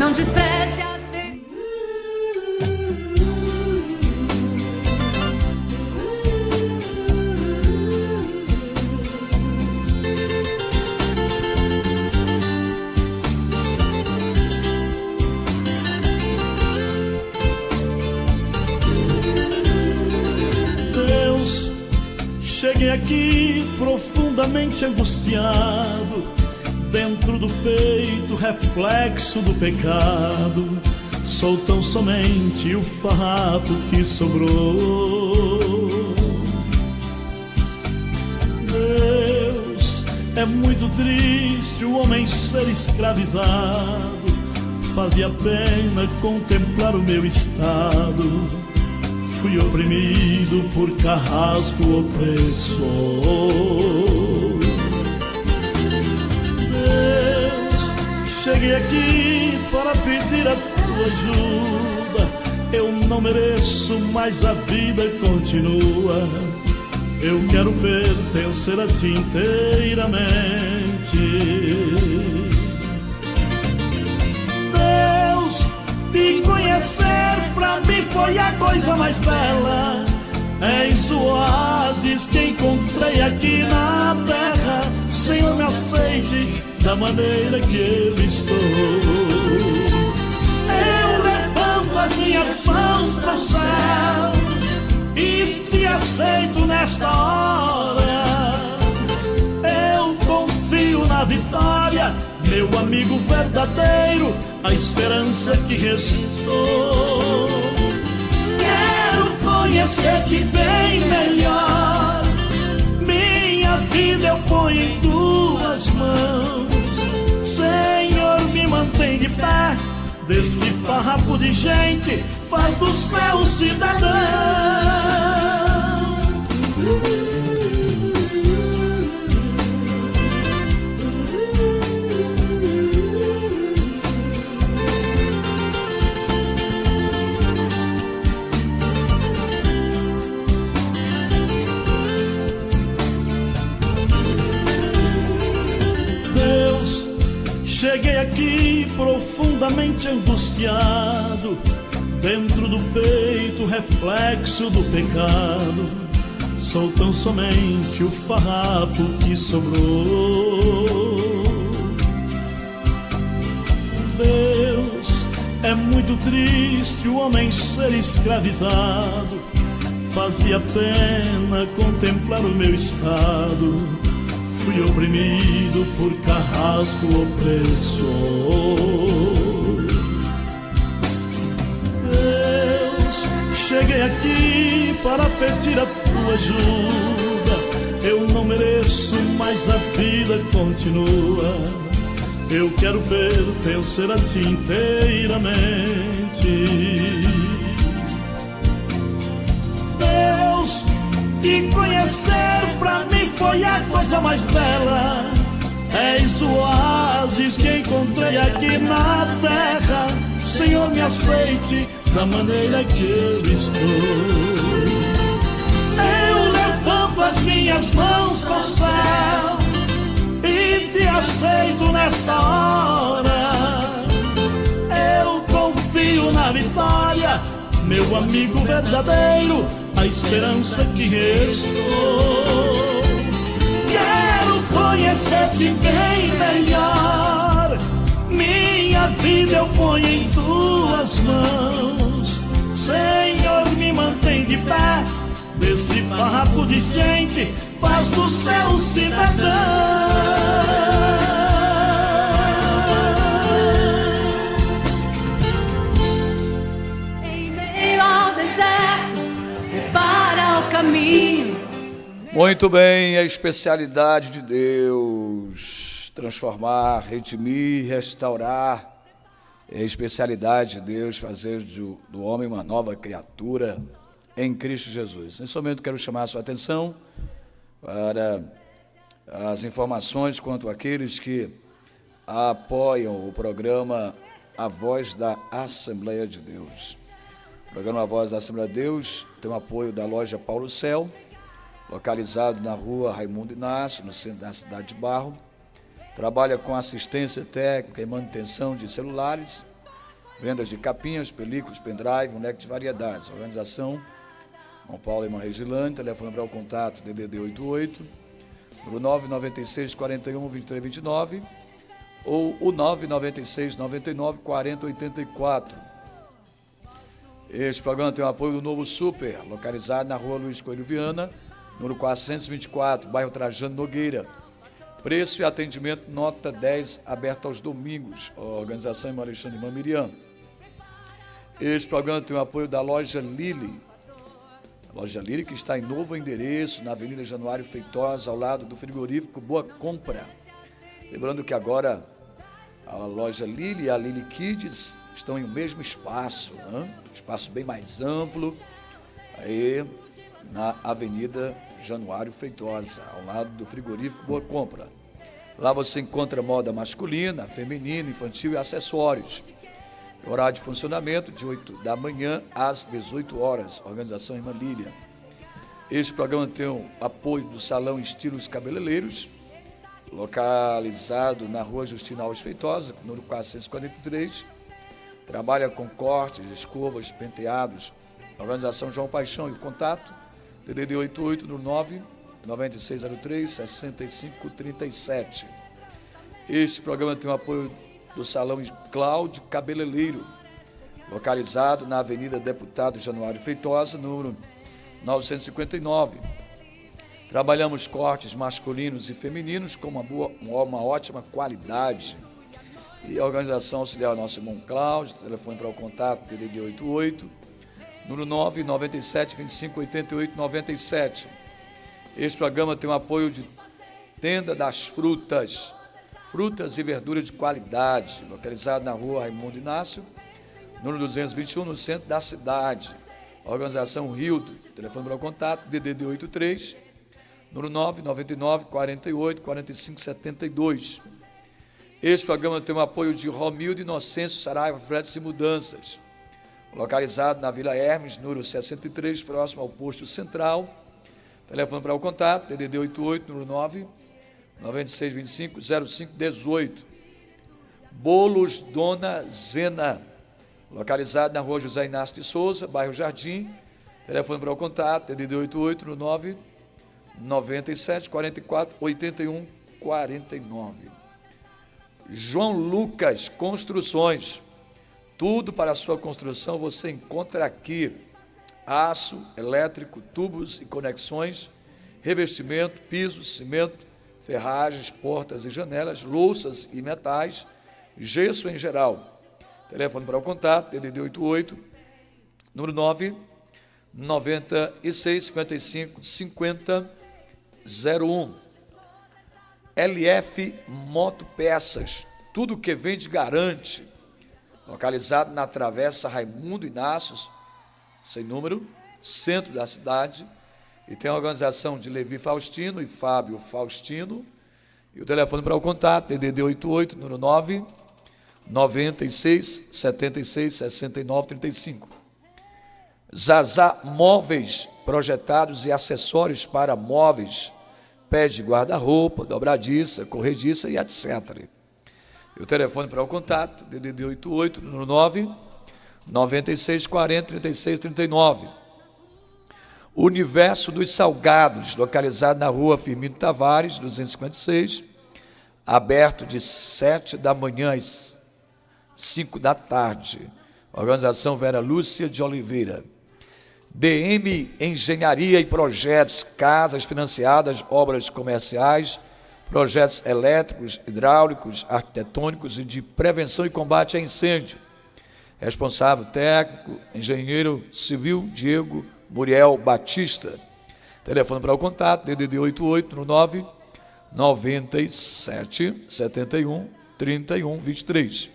Não despreze as Deus, cheguei aqui profundamente angustiado, dentro do peito, reflexo do pecado. Sou tão somente o farrapo que sobrou. Deus, é muito triste o homem ser escravizado. Fazia pena contemplar o meu estado. Fui oprimido por carrasco opressor. Cheguei aqui para pedir a tua ajuda. Eu não mereço, mas a vida continua. Eu quero pertencer a ti inteiramente. Deus, te conhecer pra mim foi a coisa mais bela. És o oásis que encontrei aqui na terra. Senhor, me aceite da maneira que eu estou. Eu levanto as minhas mãos para o céu e te aceito nesta hora. Eu confio na vitória, meu amigo verdadeiro, a esperança que restou. Quero conhecer-te bem melhor. Minha vida eu ponho em tuas mãos. Senhor, me mantém de pé. Deste farrapo de gente, faz do céu cidadão. Cheguei aqui profundamente angustiado, dentro do peito, reflexo do pecado. Sou tão somente o farrapo que sobrou. Deus, é muito triste o homem ser escravizado. Fazia pena contemplar o meu estado. Fui oprimido por carrasco opressor. Deus, cheguei aqui para pedir a tua ajuda. Eu não mereço, mas a vida continua. Eu quero pertencer a ti inteiramente. Deus, te conhecer pra mim foi a coisa mais bela. És o oásis que encontrei aqui na terra. Senhor, me aceite da maneira que eu estou. Eu levanto as minhas mãos para o céu e te aceito nesta hora. Eu confio na vitória, meu amigo verdadeiro, a esperança que restou. Quero conhecer-te bem melhor. Minha vida eu ponho em tuas mãos. Senhor, me mantém de pé. Desse farrapo de gente, faz do céu cidadão. Em meio ao deserto, prepara o caminho. Muito bem, a especialidade de Deus, transformar, redimir, restaurar. É a especialidade de Deus fazer do homem uma nova criatura em Cristo Jesus. Nesse momento quero chamar a sua atenção para as informações quanto àqueles que apoiam o programa A Voz da Assembleia de Deus. O programa A Voz da Assembleia de Deus tem o apoio da loja Paulo Céu, localizado na rua Raimundo Inácio, no centro da cidade de Barro. Trabalha com assistência técnica e manutenção de celulares, vendas de capinhas, películas, pendrive, um leque de variedades. Organização São Paulo e Regilane, telefone para o contato DDD 88, número 996 41 23 29 ou o 996 99 40 84. Este programa tem o apoio do Novo Super, localizado na rua Luiz Coelho Viana, número 424, bairro Trajano Nogueira. Preço e atendimento nota 10, aberto aos domingos. Organização Irmã Alexandre e Irmã Miriam. Este programa tem o apoio da Loja Lili. A Loja Lili, que está em novo endereço, na Avenida Januário Feitosa, ao lado do frigorífico Boa Compra. Lembrando que agora a Loja Lili e a Lili Kids estão em um mesmo espaço, né? Espaço bem mais amplo, aí na Avenida Januário Feitosa, ao lado do frigorífico Boa Compra. Lá você encontra moda masculina, feminina, infantil e acessórios. Horário de funcionamento de 8 da manhã às 18 horas. Organização Irmã Lília. Este programa tem o apoio do Salão Estilos Cabeleireiros, localizado na rua Justina Alves Feitosa, número 443. Trabalha com cortes, escovas, penteados. Organização João Paixão e o contato DDD 88 no 9 9603 6537. Este programa tem o apoio do Salão Cláudio Cabeleireiro, localizado na Avenida Deputado Januário Feitosa, número 959. Trabalhamos cortes masculinos e femininos com uma ótima qualidade. E a organização auxiliar nosso irmão Cláudio, telefone para o contato DDD 88, número 9 97 25 88 97. Este programa tem o apoio de Tenda das Frutas, frutas e verduras de qualidade, localizado na rua Raimundo Inácio, número 221, no centro da cidade. Organização Rildo, telefone para o contato DDD 83, número 9 99 48 45 72. Este programa tem o apoio de Romildo Inocêncio Saraiva Fretes e Mudanças, localizado na Vila Hermes, número 63, próximo ao posto central. Telefone para o contato, DDD 88, número 9, 9625 0518. Bolos Dona Zena, localizado na rua José Inácio de Souza, bairro Jardim. Telefone para o contato, DDD 88, número 9, 97 44 81 49. João Lucas Construções, tudo para a sua construção você encontra aqui: aço, elétrico, tubos e conexões, revestimento, piso, cimento, ferragens, portas e janelas, louças e metais, gesso em geral. Telefone para o contato, DDD 88, número 9 96 55 50 01. LF Motopeças, tudo que vende garante, localizado na Travessa Raimundo Inácio, sem número, centro da cidade, e tem a organização de Levi Faustino e Fábio Faustino, e o telefone para o contato, DDD 88, número 9 96 76 69 35. Zazá Móveis, projetados e acessórios para móveis, pé de guarda-roupa, dobradiça, corrediça e etc. E o telefone para o contato, DDD 88, número 9 96 40 36 39. Universo dos Salgados, localizado na rua Firmino Tavares, 256, aberto de 7 da manhã às 5 da tarde. Organização Vera Lúcia de Oliveira. DM Engenharia e Projetos, casas financiadas, obras comerciais, projetos elétricos, hidráulicos, arquitetônicos e de prevenção e combate a incêndio. Responsável técnico, engenheiro civil Diego Muriel Batista. Telefone para o contato, DDD 88 no 9 97 71 31 23.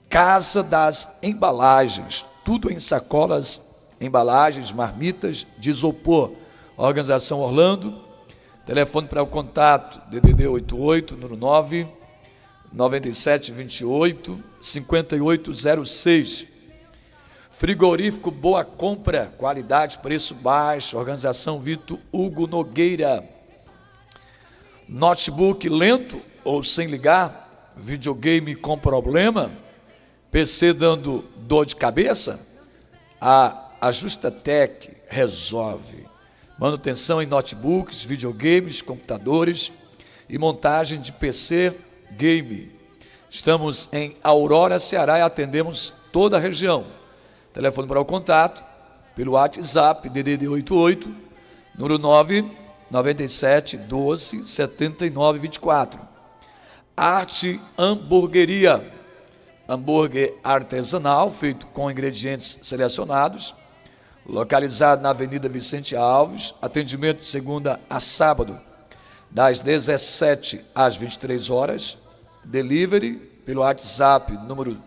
Casa das Embalagens, tudo em sacolas, embalagens, marmitas de isopor. Organização Orlando. Telefone para o contato, DDD 88, número 9 97 28 5806. Frigorífico Boa Compra, qualidade, preço baixo. Organização Vitor Hugo Nogueira. Notebook lento ou sem ligar, videogame com problema, PC dando dor de cabeça? A Ajustatec resolve. Manutenção em notebooks, videogames, computadores e montagem de PC game. Estamos em Aurora, Ceará, e atendemos toda a região. Telefone para o contato pelo WhatsApp DDD 88 número 997 12 79 24. Arte Hamburgueria, hambúrguer artesanal feito com ingredientes selecionados, localizado na Avenida Vicente Alves, atendimento de segunda a sábado, das 17 às 23 horas, delivery pelo WhatsApp número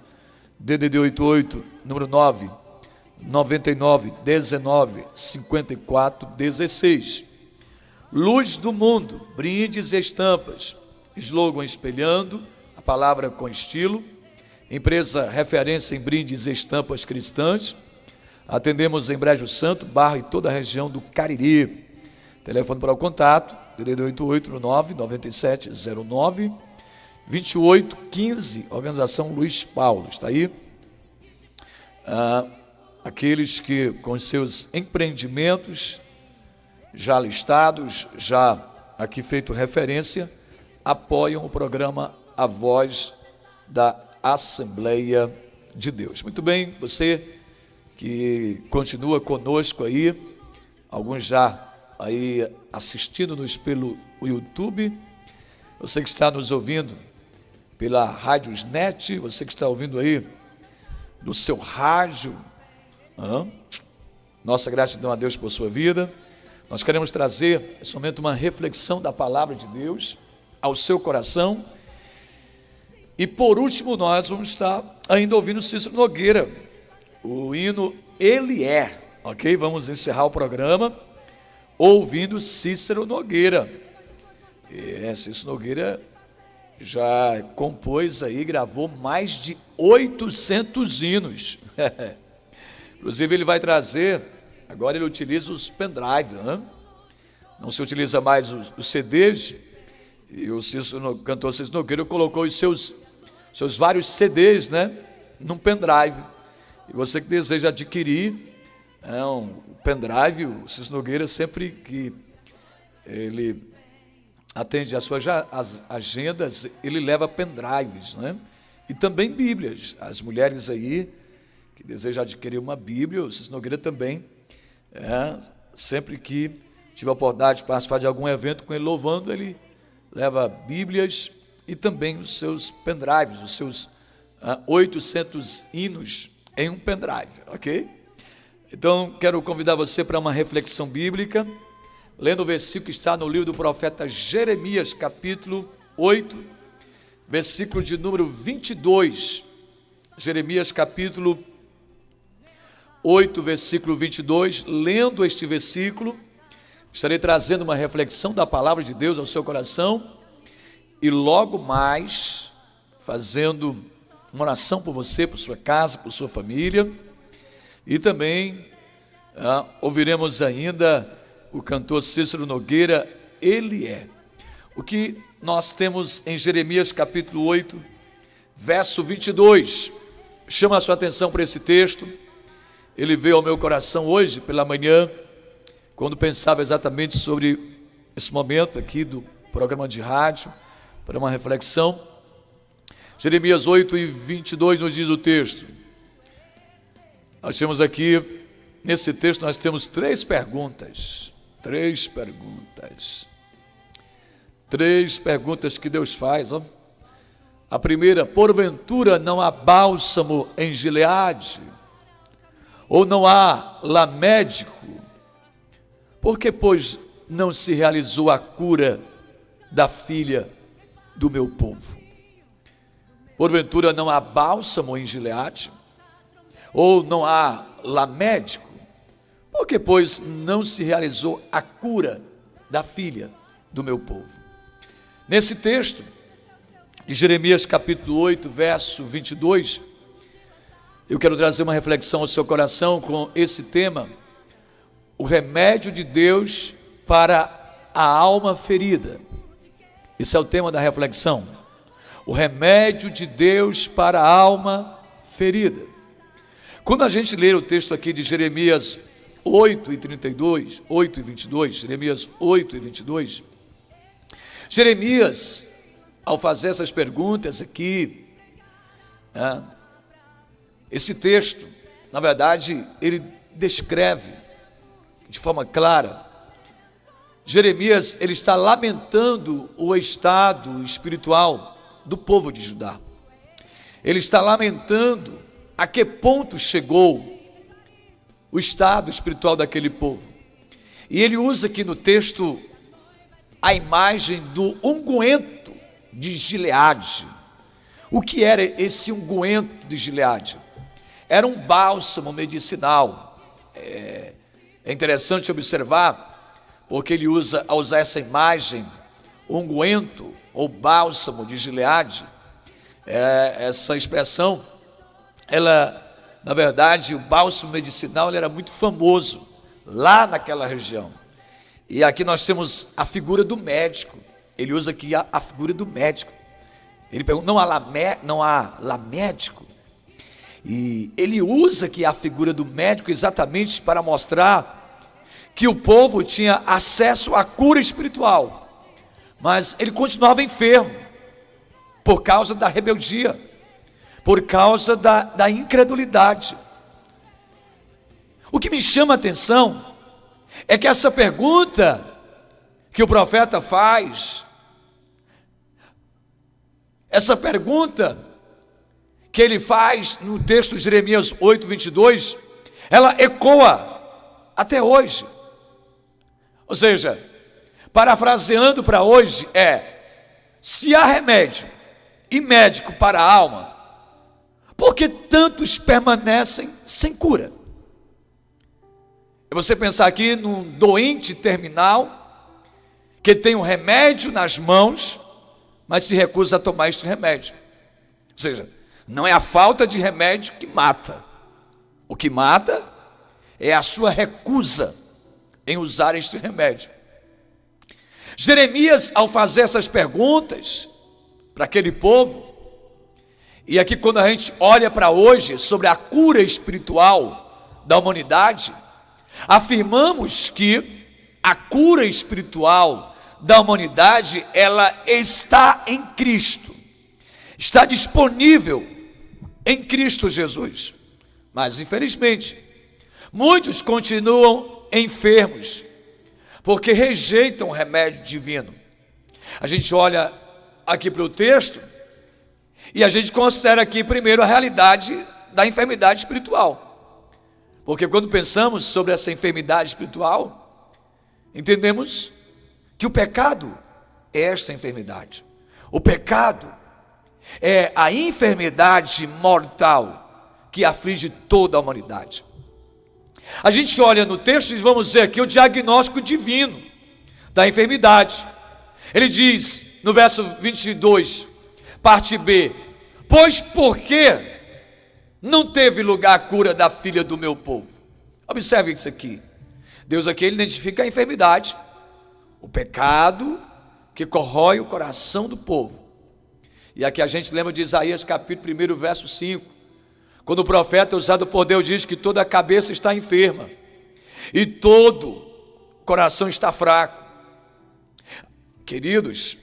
DDD 88 número 999 19 54 16. Luz do Mundo, brindes e estampas, slogan espelhando a palavra com estilo, empresa referência em brindes e estampas cristãs. Atendemos em Brejo Santo, Barra e toda a região do Cariri. Telefone para o contato, DDD 88 997 09 28 15, organização Luiz Paulo. Está aí? Aqueles que com seus empreendimentos já listados, já aqui feito referência, apoiam o programa A Voz da Assembleia de Deus. Muito bem, você que continua conosco aí, alguns já aí assistindo-nos pelo YouTube, você que está nos ouvindo pela Rádiosnet, você que está ouvindo aí no seu rádio, nossa gratidão a Deus por sua vida. Nós queremos trazer nesse momento uma reflexão da palavra de Deus ao seu coração. E por último, nós vamos estar ainda ouvindo Cícero Nogueira, o hino Ele É, ok? Vamos encerrar o programa ouvindo Cícero Nogueira. Cícero Nogueira já compôs aí, gravou mais de 800 hinos. Inclusive ele vai trazer, agora ele utiliza os pendrive, não se utiliza mais os CDs, e o cantor Cícero Nogueira colocou os seus vários CDs, num pendrive. E você que deseja adquirir um pendrive, o Cícero Nogueira, sempre que ele atende às suas agendas, ele leva pendrives, e também Bíblias. As mulheres aí que desejam adquirir uma Bíblia, o Cícero Nogueira também, sempre que tiver a oportunidade de participar de algum evento com ele louvando, ele leva Bíblias e também os seus pendrives, os seus 800 hinos em um pendrive, ok? Então, quero convidar você para uma reflexão bíblica, lendo o versículo que está no livro do profeta Jeremias, capítulo 8, versículo de número 22. Jeremias, capítulo 8, versículo 22. Lendo este versículo, estarei trazendo uma reflexão da palavra de Deus ao seu coração e logo mais fazendo uma oração por você, por sua casa, por sua família. E também ouviremos ainda o cantor Cícero Nogueira, Ele É. O que nós temos em Jeremias capítulo 8, verso 22, chama a sua atenção para esse texto. Ele veio ao meu coração hoje pela manhã, quando pensava exatamente sobre esse momento aqui do programa de rádio, para uma reflexão. Jeremias 8 e 22 nos diz o texto. Nós temos aqui, nesse texto nós temos três perguntas que Deus faz. A primeira: porventura não há bálsamo em Gileade? Ou não há lá médico? Por que, pois, não se realizou a cura da filha do meu povo? Porventura não há bálsamo em Gileade? Ou não há lá médico? Por que, pois, não se realizou a cura da filha do meu povo? Nesse texto de Jeremias capítulo 8, verso 22, eu quero trazer uma reflexão ao seu coração com esse tema: o remédio de Deus para a alma ferida. Esse é o tema da reflexão. O remédio de Deus para a alma ferida. Quando a gente lê o texto aqui de Jeremias 8:32, 8:22, Jeremias 8:22, Jeremias, ao fazer essas perguntas aqui, esse texto, na verdade, ele descreve de forma clara. Jeremias, ele está lamentando o estado espiritual do povo de Judá. Ele está lamentando a que ponto chegou o estado espiritual daquele povo. E ele usa aqui no texto a imagem do unguento de Gileade. O que era esse unguento de Gileade? Era um bálsamo medicinal. É interessante observar, porque ele ao usar essa imagem, unguento ou bálsamo de Gileade, essa expressão, na verdade, o bálsamo medicinal ele era muito famoso lá naquela região. E aqui nós temos a figura do médico. Ele usa aqui a figura do médico. Ele pergunta, não há lá médico? E ele usa aqui a figura do médico exatamente para mostrar que o povo tinha acesso à cura espiritual, mas ele continuava enfermo por causa da rebeldia, por causa da incredulidade. O que me chama a atenção é que essa pergunta que o profeta faz, essa pergunta que ele faz no texto de Jeremias 8:22, ela ecoa até hoje. Ou seja, parafraseando para hoje, se há remédio e médico para a alma, por que tantos permanecem sem cura? É você pensar aqui num doente terminal que tem um remédio nas mãos, mas se recusa a tomar este remédio. Ou seja, não é a falta de remédio que mata. O que mata é a sua recusa em usar este remédio. Jeremias, ao fazer essas perguntas para aquele povo, e aqui quando a gente olha para hoje sobre a cura espiritual da humanidade, afirmamos que a cura espiritual da humanidade, ela está em Cristo, está disponível em Cristo Jesus. Mas infelizmente, muitos continuam enfermos, porque rejeitam o remédio divino. A gente olha aqui para o texto, e a gente considera aqui primeiro a realidade da enfermidade espiritual. Porque quando pensamos sobre essa enfermidade espiritual, entendemos que o pecado é esta enfermidade. O pecado é a enfermidade mortal que aflige toda a humanidade. A gente olha no texto e vamos ver aqui o diagnóstico divino da enfermidade. Ele diz no verso 22, parte B: pois por que não teve lugar a cura da filha do meu povo? Observe isso aqui. Deus aqui ele identifica a enfermidade, o pecado que corrói o coração do povo. E aqui a gente lembra de Isaías capítulo 1, verso 5, quando o profeta usado por Deus diz que toda a cabeça está enferma e todo coração está fraco. Queridos,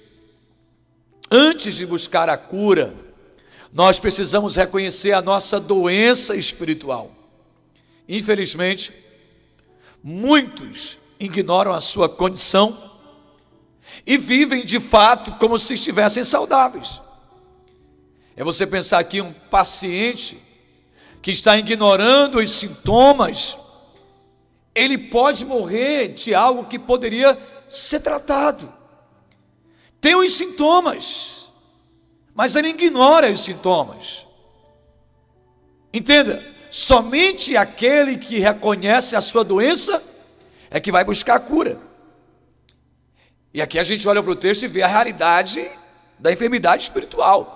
antes de buscar a cura, nós precisamos reconhecer a nossa doença espiritual. Infelizmente, muitos ignoram a sua condição e vivem de fato como se estivessem saudáveis. É você pensar aqui um paciente que está ignorando os sintomas, ele pode morrer de algo que poderia ser tratado. Tem os sintomas, mas ele ignora os sintomas. Entenda, somente aquele que reconhece a sua doença é que vai buscar a cura. E aqui a gente olha para o texto e vê a realidade da enfermidade espiritual.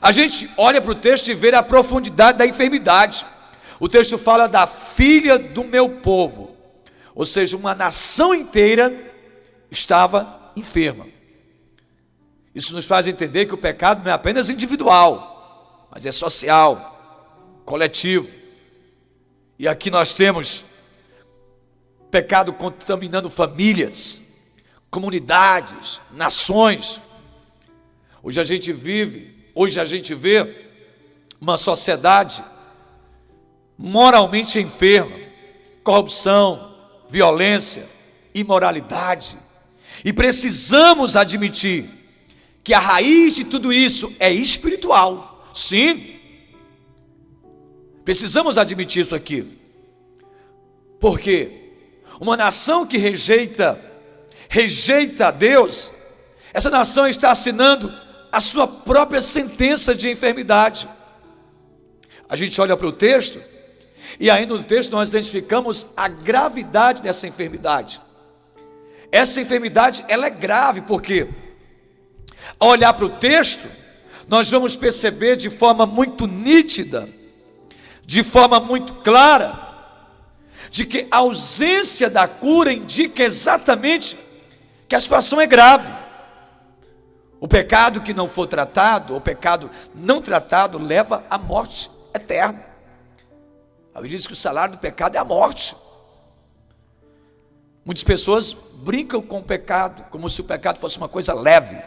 A gente olha para o texto e vê a profundidade da enfermidade. O texto fala da filha do meu povo, ou seja, uma nação inteira estava enferma. Isso nos faz entender que o pecado não é apenas individual, mas é social, coletivo. E aqui nós temos pecado contaminando famílias, comunidades, nações. Hoje a gente vê uma sociedade moralmente enferma, corrupção, violência, imoralidade. E precisamos admitir que a raiz de tudo isso é espiritual. Sim. Precisamos admitir isso aqui. Porque uma nação que rejeita a Deus, essa nação está assinando a sua própria sentença de enfermidade. A gente olha para o texto, e ainda no texto nós identificamos a gravidade dessa enfermidade. Essa enfermidade, ela é grave, porque ao olhar para o texto, nós vamos perceber de forma muito nítida, de forma muito clara, de que a ausência da cura indica exatamente que a situação é grave. O pecado que não for tratado, o pecado não tratado, leva à morte eterna. A Bíblia diz que o salário do pecado é a morte. Muitas pessoas brincam com o pecado, como se o pecado fosse uma coisa leve.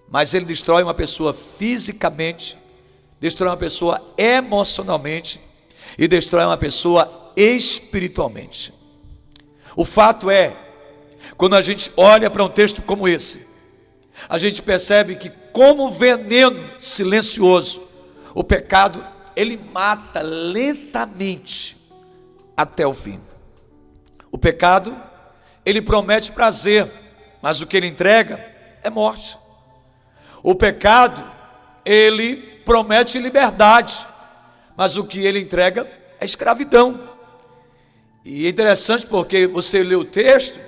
Mas ele destrói uma pessoa fisicamente, destrói uma pessoa emocionalmente e destrói uma pessoa espiritualmente. O fato é, quando a gente olha para um texto como esse, a gente percebe que, como veneno silencioso, o pecado, ele mata lentamente até o fim. O pecado, ele promete prazer, mas o que ele entrega é morte. O pecado, ele promete liberdade, mas o que ele entrega é escravidão. E é interessante porque você lê o texto,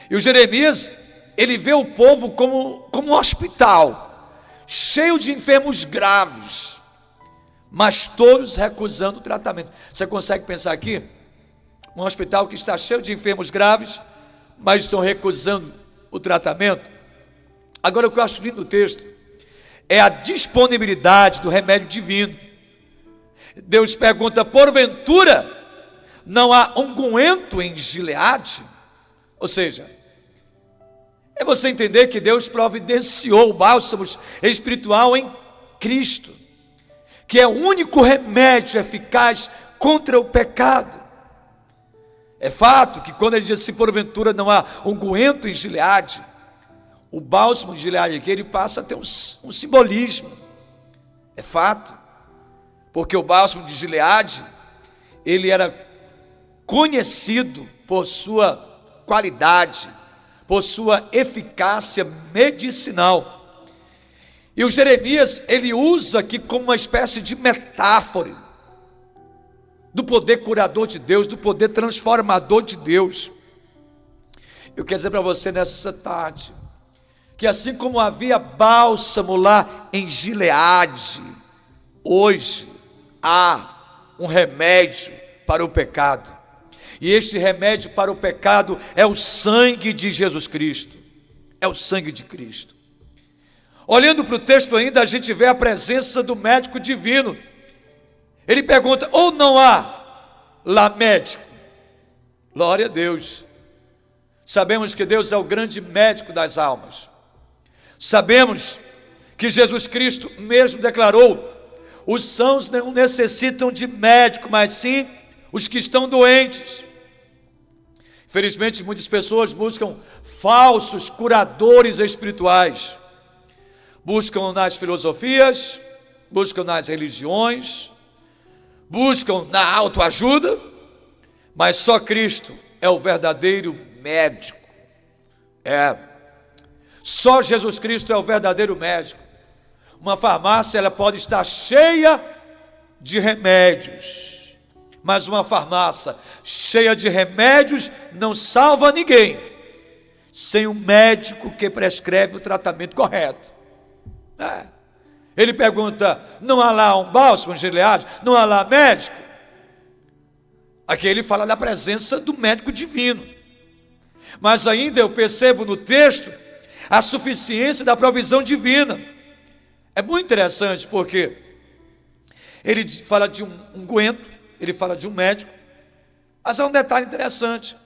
e o Jeremias, ele vê o povo como um hospital, cheio de enfermos graves, mas todos recusando o tratamento. Você consegue pensar aqui? Um hospital que está cheio de enfermos graves, mas estão recusando o tratamento. Agora, o que eu acho lindo no texto é a disponibilidade do remédio divino. Deus pergunta: porventura não há unguento em Gileade? Ou seja, é você entender que Deus providenciou o bálsamo espiritual em Cristo, que é o único remédio eficaz contra o pecado. É fato que quando ele diz assim, porventura não há unguento em Gileade, o bálsamo de Gileade aqui, ele passa a ter um simbolismo. É fato, porque o bálsamo de Gileade, ele era conhecido por sua qualidade, por sua eficácia medicinal. E o Jeremias, ele usa aqui como uma espécie de metáfora do poder curador de Deus, do poder transformador de Deus. Eu quero dizer para você nessa tarde, que assim como havia bálsamo lá em Gileade, hoje há um remédio para o pecado. E este remédio para o pecado é o sangue de Jesus Cristo. É o sangue de Cristo. Olhando para o texto ainda, a gente vê a presença do médico divino. Ele pergunta: ou não há lá médico? Glória a Deus. Sabemos que Deus é o grande médico das almas. Sabemos que Jesus Cristo mesmo declarou: os sãos não necessitam de médico, mas sim os que estão doentes. Infelizmente, muitas pessoas buscam falsos curadores espirituais. Buscam nas filosofias, buscam nas religiões, buscam na autoajuda, mas só Cristo é o verdadeiro médico. Só Jesus Cristo é o verdadeiro médico. Uma farmácia, ela pode estar cheia de remédios, mas uma farmácia cheia de remédios não salva ninguém sem um médico que prescreve o tratamento correto. Ele pergunta: não há lá um bálsamo em Gileade? Não há lá médico? Aqui ele fala da presença do médico divino. Mas ainda eu percebo no texto a suficiência da provisão divina. É muito interessante porque Ele fala de um unguento, ele fala de um médico, mas há um detalhe interessante: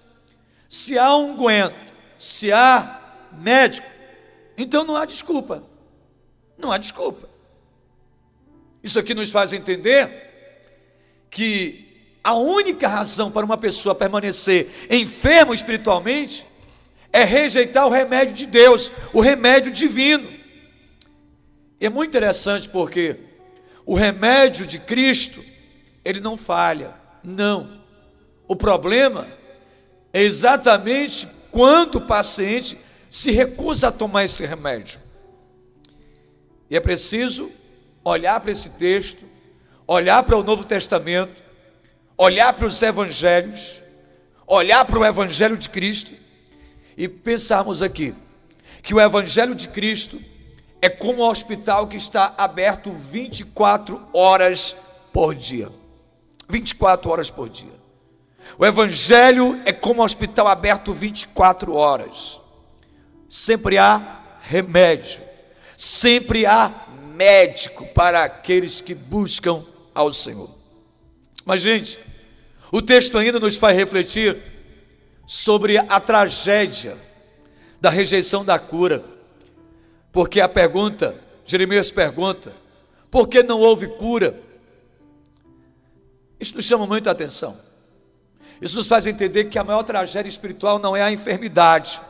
se há unguento, se há médico, então não há desculpa, não há desculpa. Isso aqui nos faz entender que a única razão para uma pessoa permanecer enfermo espiritualmente é rejeitar o remédio de Deus, o remédio divino. E é muito interessante porque o remédio de Cristo, ele não falha, não. O problema é exatamente quando o paciente se recusa a tomar esse remédio. E é preciso olhar para esse texto, olhar para o Novo Testamento, olhar para os evangelhos, olhar para o evangelho de Cristo e pensarmos aqui que o evangelho de Cristo é como um hospital que está aberto 24 horas por dia. 24 horas por dia. O evangelho é como um hospital aberto 24 horas. Sempre há remédio, sempre há médico para aqueles que buscam ao Senhor. Mas, gente, o texto ainda nos faz refletir sobre a tragédia da rejeição da cura. Porque a pergunta, Jeremias pergunta, por que não houve cura? Isso nos chama muita atenção. Isso nos faz entender que a maior tragédia espiritual não é a enfermidade,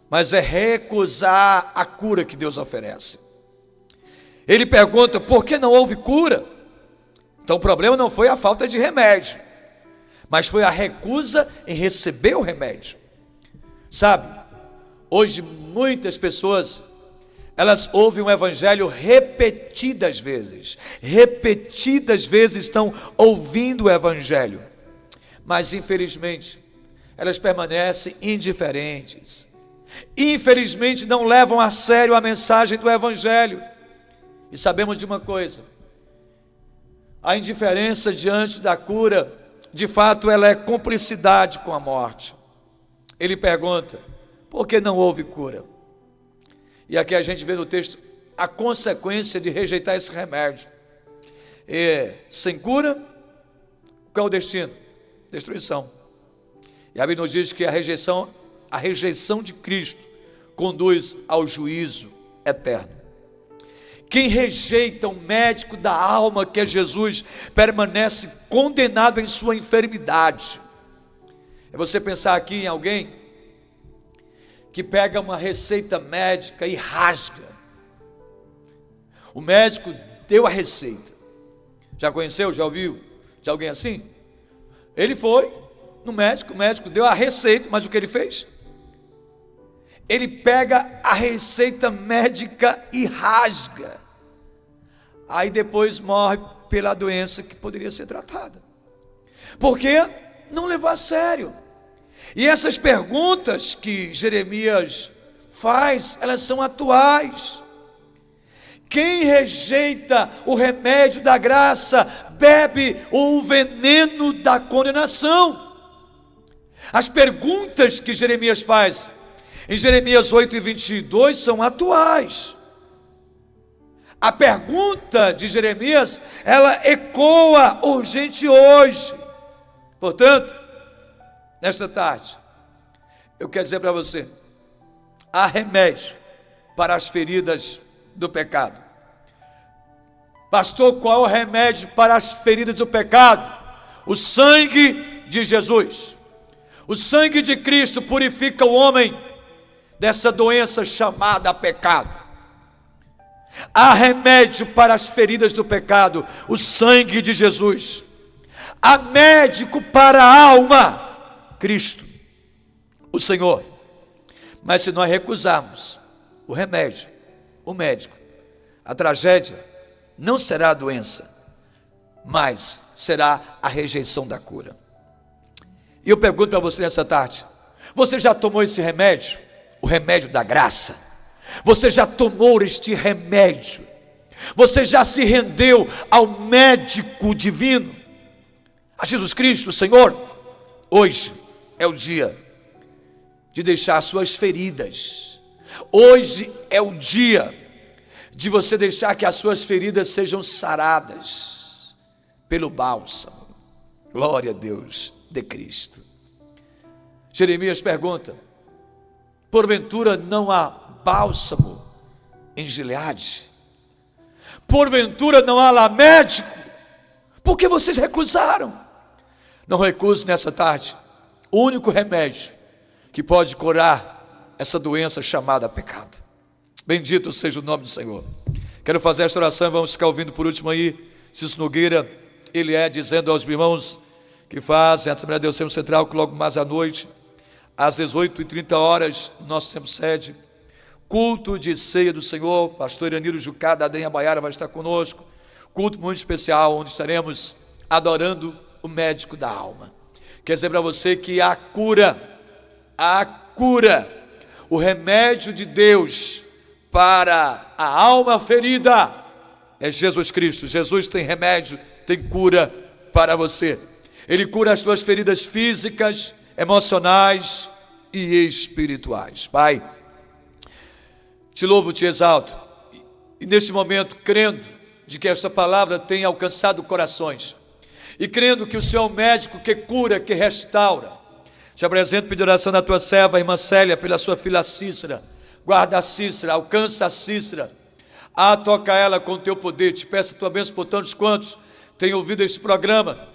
mas é recusar a cura que Deus oferece. Ele pergunta, por que não houve cura? Então o problema não foi a falta de remédio, mas foi a recusa em receber o remédio. Sabe, hoje muitas pessoas, elas ouvem o evangelho repetidas vezes estão ouvindo o evangelho, mas infelizmente elas permanecem indiferentes, infelizmente não levam a sério a mensagem do evangelho. E sabemos de uma coisa: a indiferença diante da cura, de fato, ela é cumplicidade com a morte. Ele pergunta, por que não houve cura? E aqui a gente vê no texto a consequência de rejeitar esse remédio. E sem cura, qual é o destino? Destruição. E a Bíblia nos diz que a rejeição de Cristo conduz ao juízo eterno. Quem rejeita o médico da alma, que é Jesus, permanece condenado em sua enfermidade. É você pensar aqui em alguém que pega uma receita médica e rasga. O médico deu a receita. Já conheceu, já ouviu de alguém assim? Ele foi no médico, o médico deu a receita, mas o que ele fez? Ele pega a receita médica e rasga. Aí depois morre pela doença que poderia ser tratada. Porque não levou a sério. E essas perguntas que Jeremias faz, elas são atuais. Quem rejeita o remédio da graça, bebe o veneno da condenação. As perguntas que Jeremias faz em Jeremias 8:22 são atuais. A pergunta de Jeremias, ela ecoa urgente hoje. Portanto, nesta tarde, eu quero dizer para você, há remédio para as feridas do pecado. Pastor, qual é o remédio para as feridas do pecado? O sangue de Jesus. O sangue de Cristo purifica o homem dessa doença chamada pecado. Há remédio para as feridas do pecado, o sangue de Jesus. Há médico para a alma, Cristo, o Senhor. Mas se nós recusarmos o remédio, o médico, a tragédia não será a doença, mas será a rejeição da cura. E eu pergunto para você nessa tarde, você já tomou esse remédio? O remédio da graça? Você já tomou este remédio? Você já se rendeu ao médico divino, a Jesus Cristo, o Senhor? Hoje é o dia de deixar suas feridas. Hoje é o dia de você deixar que as suas feridas sejam saradas. pelo bálsamo. Glória a Deus de Cristo. Jeremias pergunta: porventura não há bálsamo em Gileade? Porventura não há lá médico? Por que vocês recusaram? Não recuse nessa tarde o único remédio que pode curar essa doença chamada pecado. Bendito seja o nome do Senhor. Quero fazer esta oração e vamos ficar ouvindo por último aí Cícero Nogueira, ele dizendo aos irmãos que fazem a Assembleia de Deus Centro Central, que logo mais à noite, às 18h30, nosso templo sede, culto de ceia do Senhor. Pastor Iraniro Jucá da Adenha Baiara vai estar conosco, culto muito especial, onde estaremos adorando o médico da alma. Quer dizer para você que a cura, o remédio de Deus para a alma ferida é Jesus Cristo. Jesus tem remédio, tem cura para você. Ele cura as suas feridas físicas, emocionais e espirituais. Pai, te louvo, te exalto, e neste momento, crendo de que esta palavra tem alcançado corações, e crendo que o Senhor é o médico que cura, que restaura, te apresento pedindo oração da tua serva, a irmã Célia, pela sua filha Cícera. Guarda a Cícera, alcança a Cícera, toca ela com o teu poder. Te peço a tua bênção por tantos quantos têm ouvido este programa.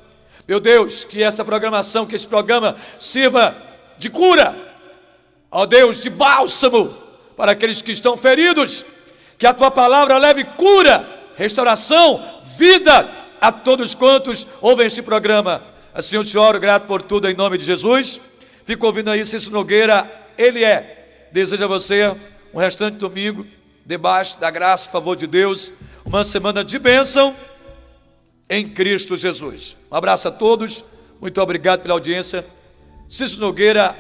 Meu Deus, que essa programação, que esse programa sirva de cura, ó Deus, de bálsamo para aqueles que estão feridos. Que a tua palavra leve cura, restauração, vida a todos quantos ouvem este programa. Assim eu te oro, grato por tudo em nome de Jesus. Fico ouvindo aí Cícero Nogueira, deseja a você um restante domingo, debaixo da graça e favor de Deus, uma semana de bênção em Cristo Jesus. Um abraço a todos, muito obrigado pela audiência. Cícero Nogueira,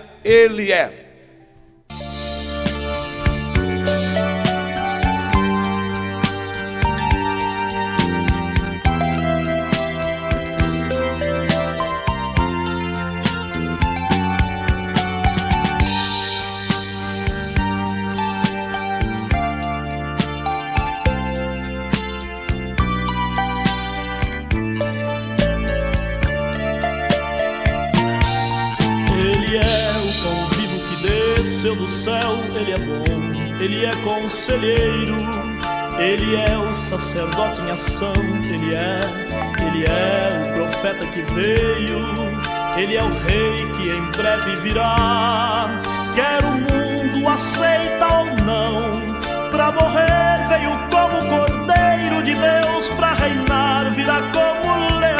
Desceu do céu, ele é bom, ele é conselheiro, ele é o sacerdote em ação, ele é o profeta que veio, ele é o rei que em breve virá. Quer o mundo aceita ou não, pra morrer veio como cordeiro de Deus, pra reinar virá como leão.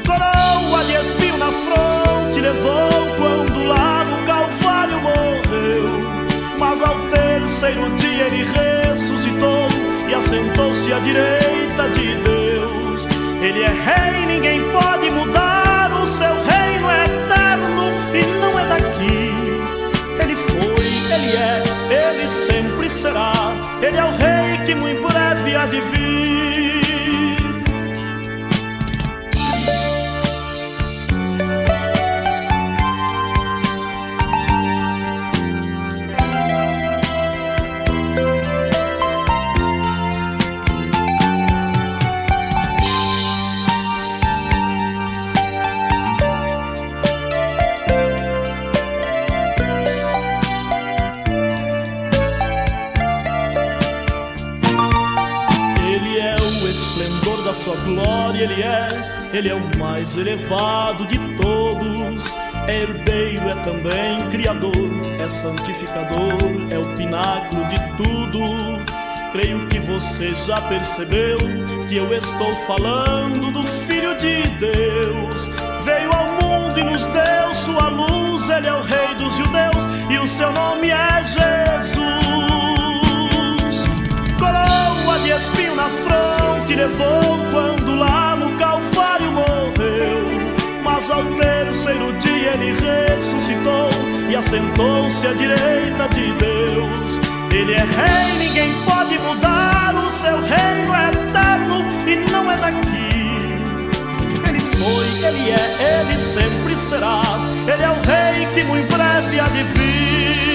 Coroa de espinho na fronte levou quando lá no Calvário morreu, mas ao terceiro dia ele ressuscitou e assentou-se à direita de Deus. Ele é rei, ninguém pode mudar, o seu reino é eterno e não é daqui. Ele foi, ele é, ele sempre será, ele é o rei que muito breve há de vir. Sua glória ele é o mais elevado de todos, é herdeiro, é também criador, é santificador, é o pináculo de tudo. Creio que você já percebeu que eu estou falando do Filho de Deus. Veio ao mundo e nos deu sua luz, ele é o rei dos judeus e o seu nome é Jesus. Coroa de espinho na fronte levou quando lá no Calvário morreu, mas ao terceiro dia ele ressuscitou e assentou-se à direita de Deus. Ele é rei, ninguém pode mudar, o seu reino é eterno e não é daqui. Ele foi, ele é, ele sempre será, ele é o rei que muito breve há de vir.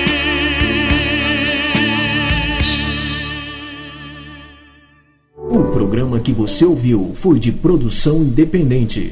O programa que você ouviu foi de produção independente.